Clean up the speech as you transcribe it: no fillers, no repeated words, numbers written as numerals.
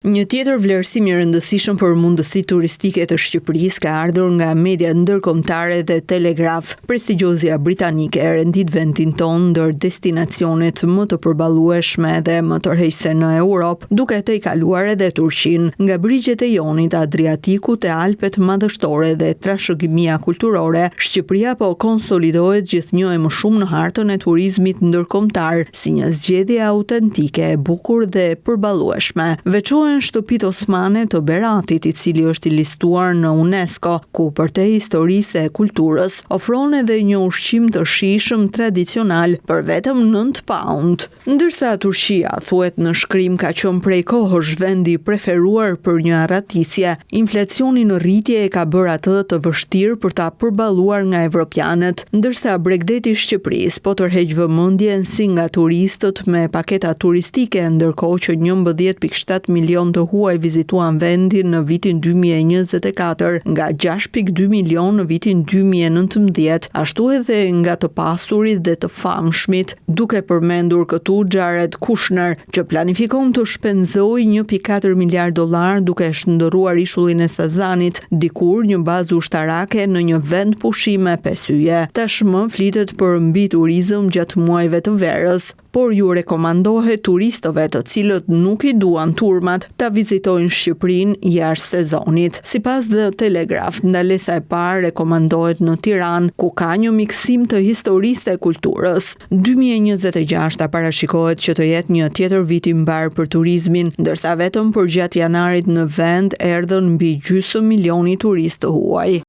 Një tjetër vlerësim i rëndësishëm për mundësitë turistike të Shqipërisë ka ardhur nga media ndërkombëtare dhe Telegraf. Prestigjozja britanike e rendit vendin tonë ndër destinacionet më të përballueshme dhe më tërheqëse në Europë, duke tejkaluar edhe Turqinë. Nga brigjet e Jonit, Adriatikut e Alpet madhështore dhe trashëgimia kulturore, Shqipëria po konsolidohet gjithnjë e më shumë në hartën e turizmit ndërkombëtar, si një zgjedhje autentike, e bukur dhe përballueshme. Veçohen shtëpitë osmane të Beratit, i cili është i listuar në UNESCO, ku përtej historisë e kulturës ofron edhe një ushqim të shijshëm tradicional për vetëm 9 pound. Ndërsa Turqia, thuhet në shkrim, ka qenë prej kohësh vendi preferuar për një arratisje, inflacioni në rritje e ka bërë atë të vështirë për ta përballuar nga evropianët, ndërsa Bregdeti i Shqipërisë po tërheq vëmendjen si nga turistët me paketa turistike, ndërkohë që 11.7 milion të huaj vizituan vendin në vitin 2024 nga 6.2 milion në vitin 2019, ashtu edhe nga të pasurit dhe të famshmit, duke përmendur këtu Jared Kushner, që planifikon të shpenzojë 1.4 miliard dollar duke shndërruar ishullin e Sazanit, dikur një bazë ushtarake në një vend pushime 5 yje. Tashmë flitet për mbi turizëm gjatë muajve të verës, por ju rekomandohet turistëve të cilët nuk i duan turmat ta vizitojnë Shqipërinë jashtë sezonit. Sipas The Telegraph, ndalesa e parë rekomandohet në Tiranë, ku ka një miksim të historisë e kulturës. 2026 parashikohet që të jetë një tjetër vit i mbar për turizmin, ndërsa vetëm për gjatë janarit në vend erdhën mbi gjysmë milioni turistë huaj.